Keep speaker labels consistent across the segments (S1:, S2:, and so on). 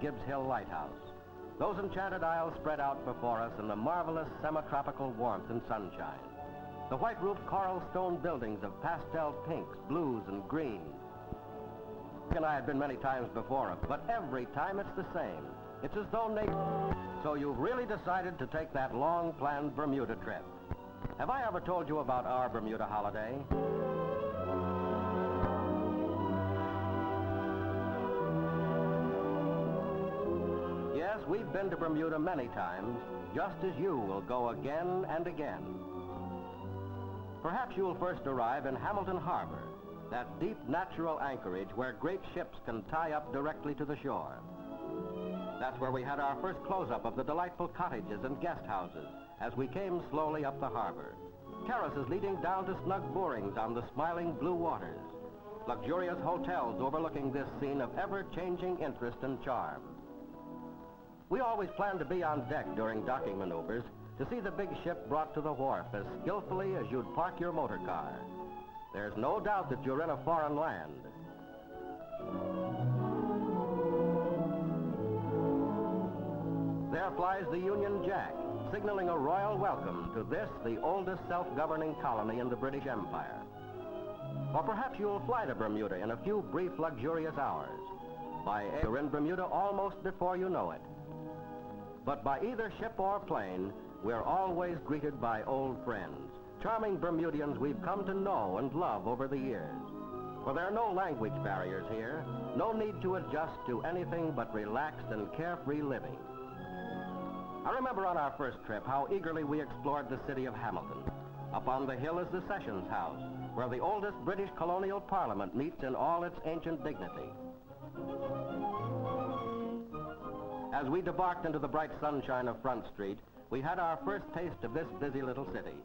S1: Gibbs Hill Lighthouse. Those enchanted isles spread out before us in the marvelous semi-tropical warmth and sunshine. The white-roofed coral stone buildings of pastel pinks, blues, and greens. And I had been many times before, but every time it's the same. It's as though nature... So you've really decided to take that long-planned Bermuda trip. Have I ever told you about our Bermuda holiday? Yes, we've been to Bermuda many times, just as you will go again and again. Perhaps you'll first arrive in Hamilton Harbor, that deep natural anchorage where great ships can tie up directly to the shore. That's where we had our first close-up of the delightful cottages and guest houses as we came slowly up the harbor. Terraces leading down to snug moorings on the smiling blue waters. Luxurious hotels overlooking this scene of ever-changing interest and charm. We always planned to be on deck during docking maneuvers to see the big ship brought to the wharf as skillfully as you'd park your motor car. There's no doubt that you're in a foreign land. There flies the Union Jack, signaling a royal welcome to this, the oldest self-governing colony in the British Empire. Or perhaps you'll fly to Bermuda in a few brief, luxurious hours. By air, you're in Bermuda almost before you know it. But by either ship or plane, we're always greeted by old friends, charming Bermudians we've come to know and love over the years. For there are no language barriers here, no need to adjust to anything but relaxed and carefree living. I remember on our first trip how eagerly we explored the city of Hamilton. Up on the hill is the Sessions House, where the oldest British colonial parliament meets in all its ancient dignity. As we debarked into the bright sunshine of Front Street, we had our first taste of this busy little city.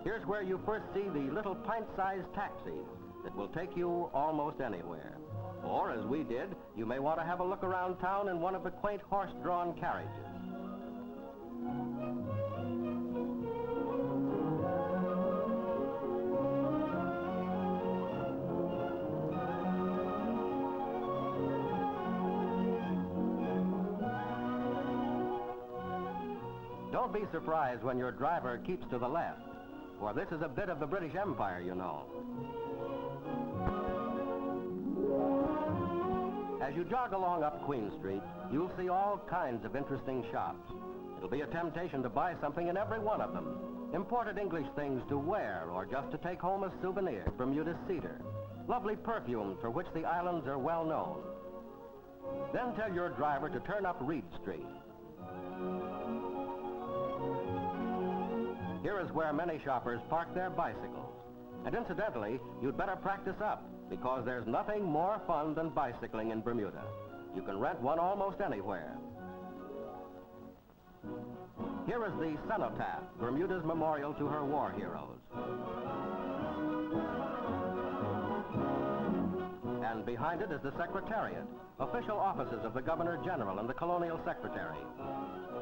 S1: Here's where you first see the little pint-sized taxis that will take you almost anywhere. Or, as we did, you may want to have a look around town in one of the quaint horse-drawn carriages. Don't be surprised when your driver keeps to the left, for this is a bit of the British Empire, you know. As you jog along up Queen Street, you'll see all kinds of interesting shops. It'll be a temptation to buy something in every one of them. Imported English things to wear or just to take home as souvenirs. Bermuda cedar. Lovely perfumes for which the islands are well known. Then tell your driver to turn up Reed Street. Here is where many shoppers park their bicycles. And incidentally, you'd better practice up, because there's nothing more fun than bicycling in Bermuda. You can rent one almost anywhere. Here is the Cenotaph, Bermuda's memorial to her war heroes. And behind it is the Secretariat, official offices of the Governor General and the Colonial Secretary.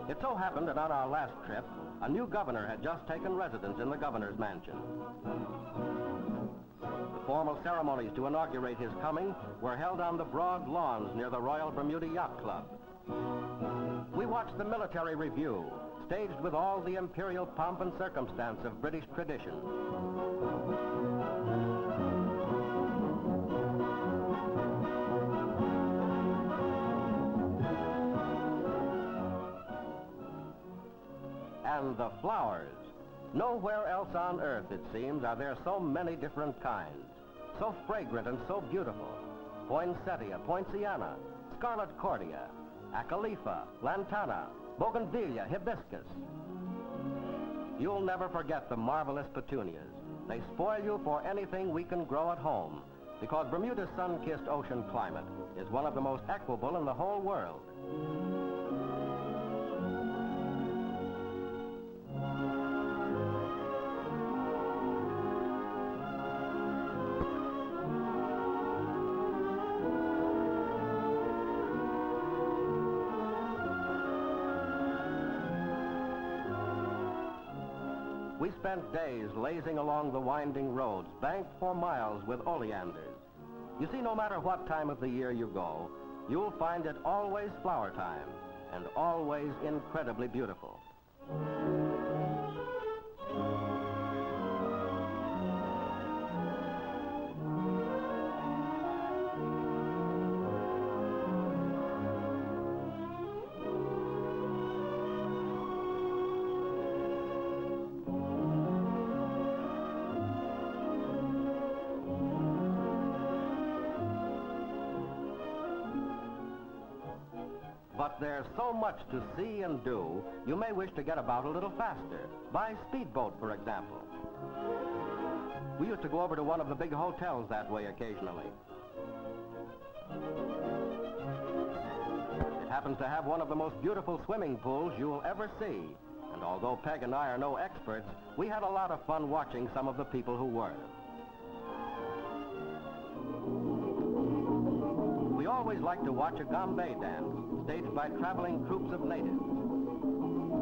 S1: It so happened that on our last trip, a new governor had just taken residence in the governor's mansion. The formal ceremonies to inaugurate his coming were held on the broad lawns near the Royal Bermuda Yacht Club. We watched the military review, staged with all the imperial pomp and circumstance of British tradition. And the flowers. Nowhere else on earth, it seems, are there so many different kinds, so fragrant and so beautiful. Poinsettia, poinciana, scarlet cordia, acalifa, lantana, bougainvillea, hibiscus. You'll never forget the marvelous petunias. They spoil you for anything we can grow at home, because Bermuda's sun-kissed ocean climate is one of the most equable in the whole world. We spent days lazing along the winding roads, banked for miles with oleanders. You see, no matter what time of the year you go, you'll find it always flower time and always incredibly beautiful. But there's so much to see and do, you may wish to get about a little faster. By speedboat, for example. We used to go over to one of the big hotels that way occasionally. It happens to have one of the most beautiful swimming pools you'll ever see. And although Peg and I are no experts, we had a lot of fun watching some of the people who were. We always liked to watch a gambé dance, staged by traveling troops of natives.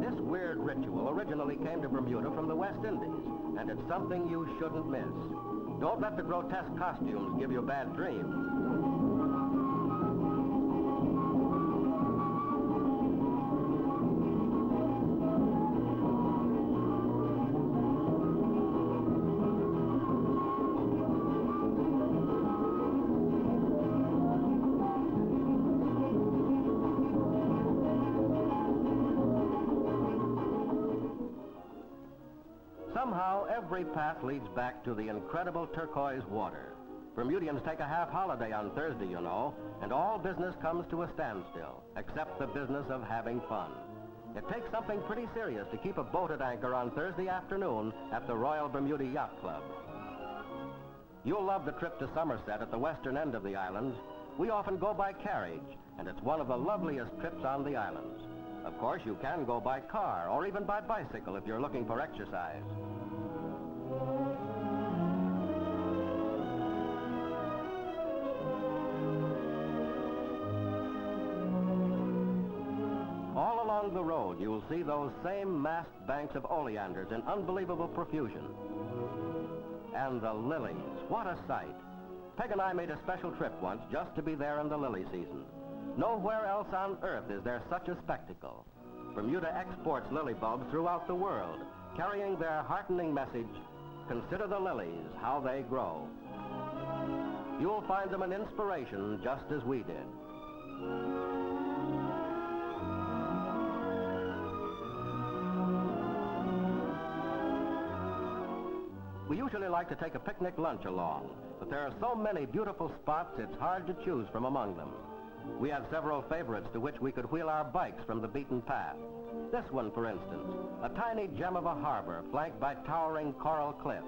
S1: This weird ritual originally came to Bermuda from the West Indies, and it's something you shouldn't miss. Don't let the grotesque costumes give you bad dreams. Somehow, every path leads back to the incredible turquoise water. Bermudians take a half holiday on Thursday, you know, and all business comes to a standstill, except the business of having fun. It takes something pretty serious to keep a boat at anchor on Thursday afternoon at the Royal Bermuda Yacht Club. You'll love the trip to Somerset at the western end of the islands. We often go by carriage, and it's one of the loveliest trips on the islands. Of course, you can go by car or even by bicycle if you're looking for exercise. All along the road, you'll see those same massed banks of oleanders in unbelievable profusion. And the lilies, what a sight. Peg and I made a special trip once just to be there in the lily season. Nowhere else on earth is there such a spectacle. Bermuda exports lily bulbs throughout the world, carrying their heartening message, consider the lilies, how they grow. You'll find them an inspiration just as we did. We usually like to take a picnic lunch along, but there are so many beautiful spots it's hard to choose from among them. We had several favorites to which we could wheel our bikes from the beaten path. This one, for instance, a tiny gem of a harbor flanked by towering coral cliffs.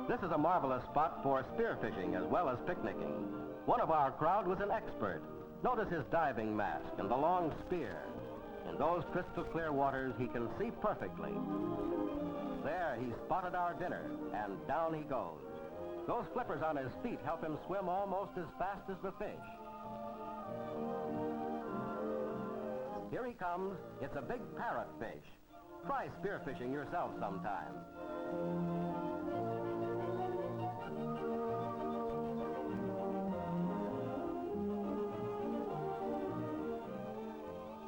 S1: This is a marvelous spot for spearfishing as well as picnicking. One of our crowd was an expert. Notice his diving mask and the long spear. In those crystal clear waters, he can see perfectly. There, he spotted our dinner, and down he goes. Those flippers on his feet help him swim almost as fast as the fish. Here he comes. It's a big parrotfish. Try spearfishing yourself sometime.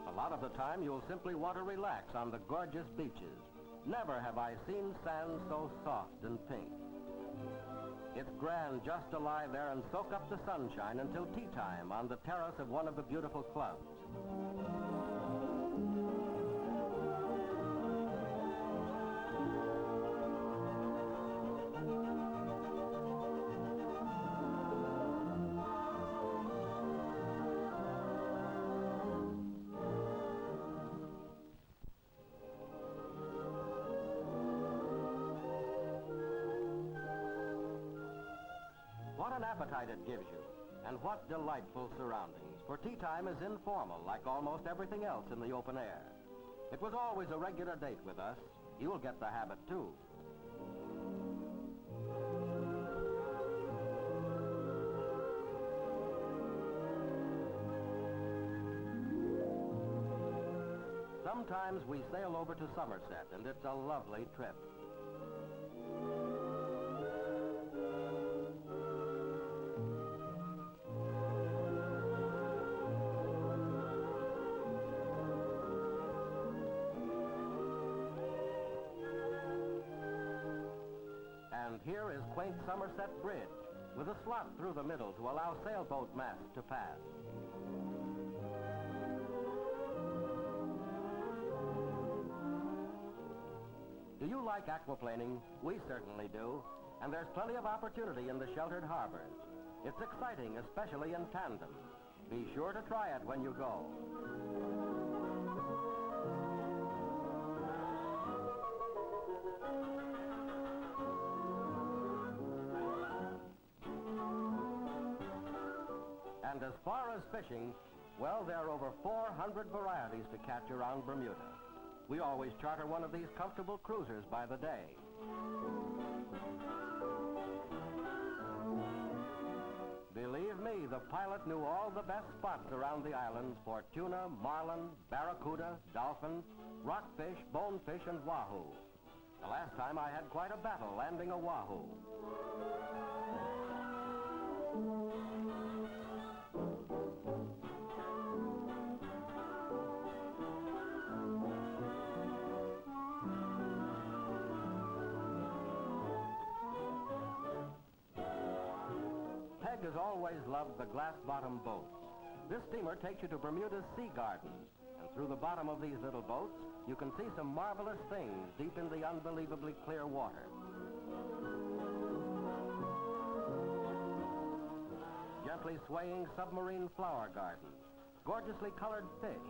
S1: A lot of the time, you'll simply want to relax on the gorgeous beaches. Never have I seen sand so soft and pink. It's grand just to lie there and soak up the sunshine until tea time on the terrace of one of the beautiful clubs. What an appetite it gives you, and what delightful surroundings, for tea time is informal like almost everything else in the open air. It was always a regular date with us. You'll get the habit too. Sometimes we sail over to Somerset, and it's a lovely trip. And here is quaint Somerset Bridge, with a slot through the middle to allow sailboat masts to pass. Do you like aquaplaning? We certainly do. And there's plenty of opportunity in the sheltered harbors. It's exciting, especially in tandem. Be sure to try it when you go. And as far as fishing, well, there are over 400 varieties to catch around Bermuda. We always charter one of these comfortable cruisers by the day. Believe me, the pilot knew all the best spots around the islands for tuna, marlin, barracuda, dolphin, rockfish, bonefish, and wahoo. The last time I had quite a battle landing a wahoo. Peg has always loved the glass-bottom boats. This steamer takes you to Bermuda's sea gardens, and through the bottom of these little boats, you can see some marvelous things deep in the unbelievably clear water. Gently swaying submarine flower gardens, gorgeously colored fish,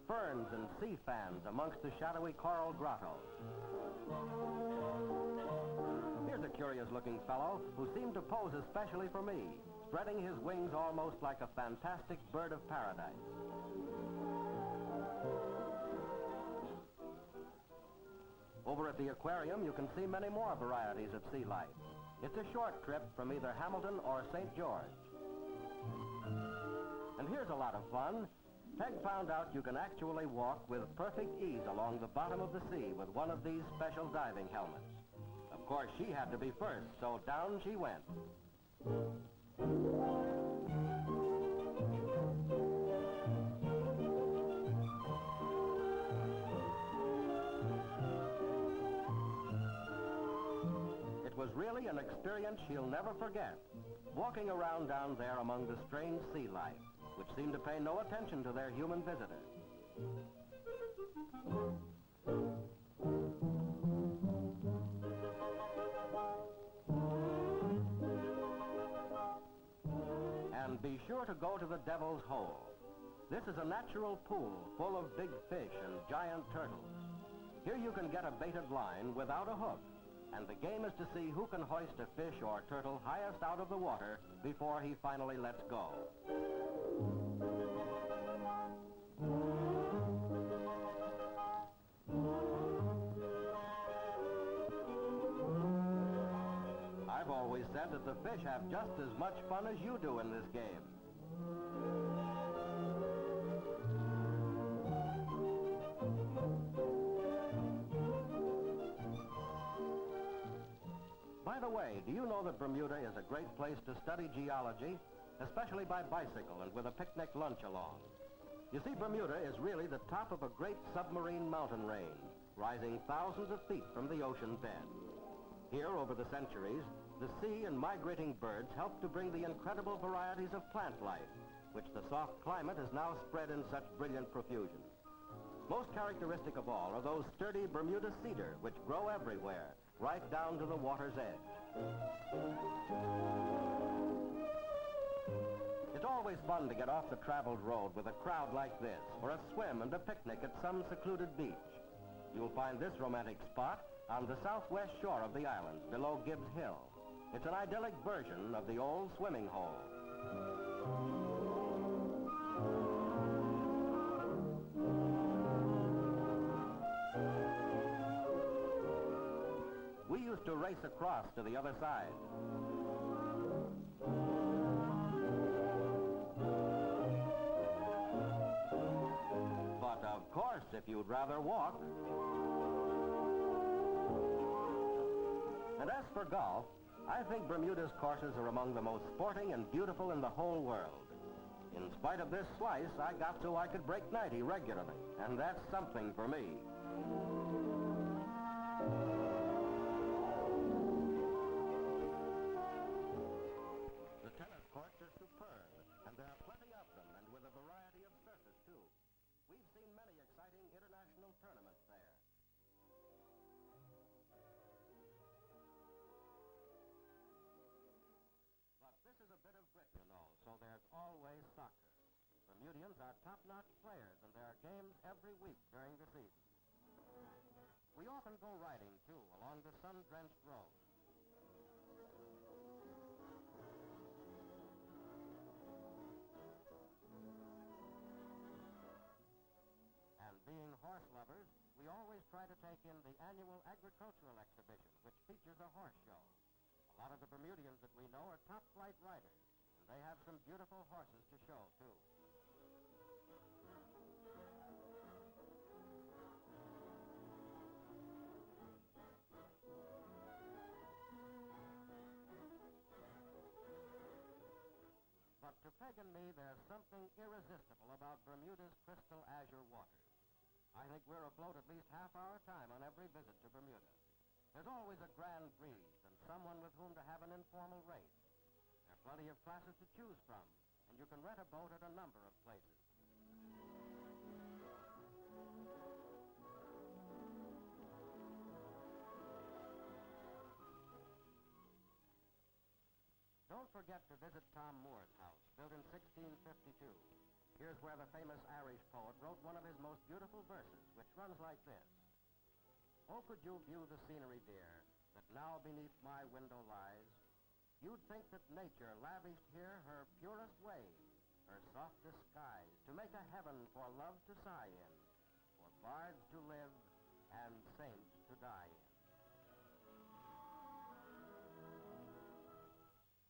S1: ferns and sea fans amongst the shadowy coral grottos. Here's a curious-looking fellow who seemed to pose especially for me, spreading his wings almost like a fantastic bird of paradise. Over at the aquarium, you can see many more varieties of sea life. It's a short trip from either Hamilton or St. George. And here's a lot of fun. Peg found out you can actually walk with perfect ease along the bottom of the sea with one of these special diving helmets. Of course, she had to be first, so down she went. It was really an experience she'll never forget, walking around down there among the strange sea life, which seemed to pay no attention to their human visitors. And be sure to go to the Devil's Hole. This is a natural pool full of big fish and giant turtles. Here you can get a baited line without a hook, and the game is to see who can hoist a fish or turtle highest out of the water before he finally lets go. I've always said that the fish have just as much fun as you do in this game. By the way, do you know that Bermuda is a great place to study geology, especially by bicycle and with a picnic lunch along? You see, Bermuda is really the top of a great submarine mountain range, rising thousands of feet from the ocean bed. Here, over the centuries, the sea and migrating birds helped to bring the incredible varieties of plant life, which the soft climate has now spread in such brilliant profusion. Most characteristic of all are those sturdy Bermuda cedar, which grow everywhere, right down to the water's edge. It's always fun to get off the traveled road with a crowd like this, or a swim and a picnic at some secluded beach. You'll find this romantic spot on the southwest shore of the island, below Gibbs Hill. It's an idyllic version of the old swimming hole. We used to race across to the other side. But a course, if you'd rather walk. And as for golf, I think Bermuda's courses are among the most sporting and beautiful in the whole world. In spite of this slice, I got so I could break 90 regularly, and that's something for me. The tennis courts are superb, and there are plenty of them, and with a variety of surface, too. We've seen many exciting international tournaments there. But this is a bit of Britain, you know, so there's always soccer. Bermudians are top-notch players, and there are games every week during the season. We often go riding, too, along the sun-drenched road. And being horse lovers, we always try to take in the annual agricultural exhibition, which features a horse show. A lot of the Bermudians that we know are top-flight riders, and they have some beautiful horses to show, too. But to Peg and me, there's something irresistible about Bermuda's crystal azure waters. I think we're afloat at least half our time on every visit to Bermuda. There's always a grand breeze and someone with whom to have an informal race. There are plenty of classes to choose from, and you can rent a boat at a number of places. Don't forget to visit Tom Moore's house, built in 1652. Here's where the famous Irish poet wrote one of his most beautiful verses, which runs like this. Oh, could you view the scenery, dear, that now beneath my window lies? You'd think that nature lavished here her purest wave, her softest skies, to make a heaven for love to sigh in, for bards to live and saints to die in.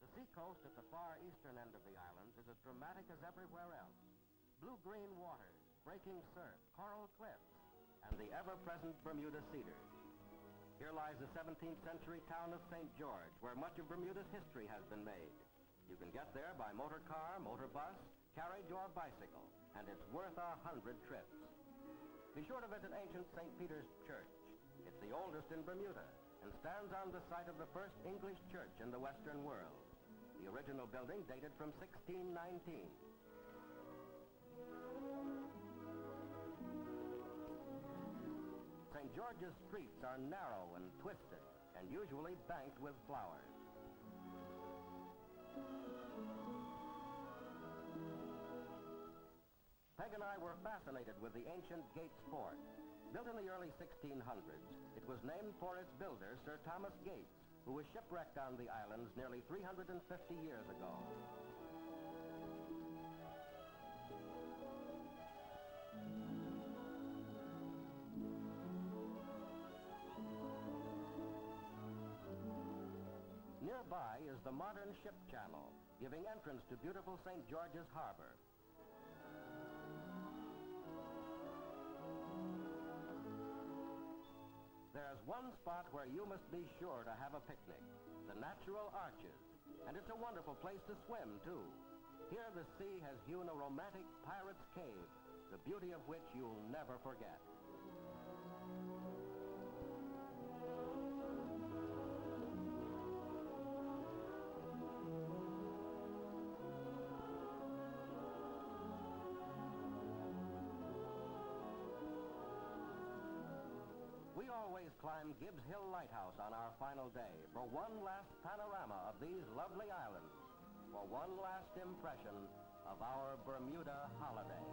S1: The seacoast at the far eastern end of the islands is as dramatic as everywhere else. Blue-green waters, breaking surf, coral cliffs, and the ever-present Bermuda cedars. Here lies the 17th century town of St. George, where much of Bermuda's history has been made. You can get there by motor car, motor bus, carriage, or bicycle, and it's worth 100 trips. Be sure to visit ancient St. Peter's Church. It's the oldest in Bermuda and stands on the site of the first English church in the Western world. The original building dated from 1619. St. George's streets are narrow and twisted and usually banked with flowers. Peg and I were fascinated with the ancient Gates Fort. Built in the early 1600s, it was named for its builder, Sir Thomas Gates, who was shipwrecked on the islands nearly 350 years ago. Nearby is the modern ship channel, giving entrance to beautiful St. George's Harbor. There's one spot where you must be sure to have a picnic, the Natural Arches. And it's a wonderful place to swim, too. Here the sea has hewn a romantic pirate's cave, the beauty of which you'll never forget. We always climb Gibbs Hill Lighthouse on our final day for one last panorama of these lovely islands, for one last impression of our Bermuda holiday.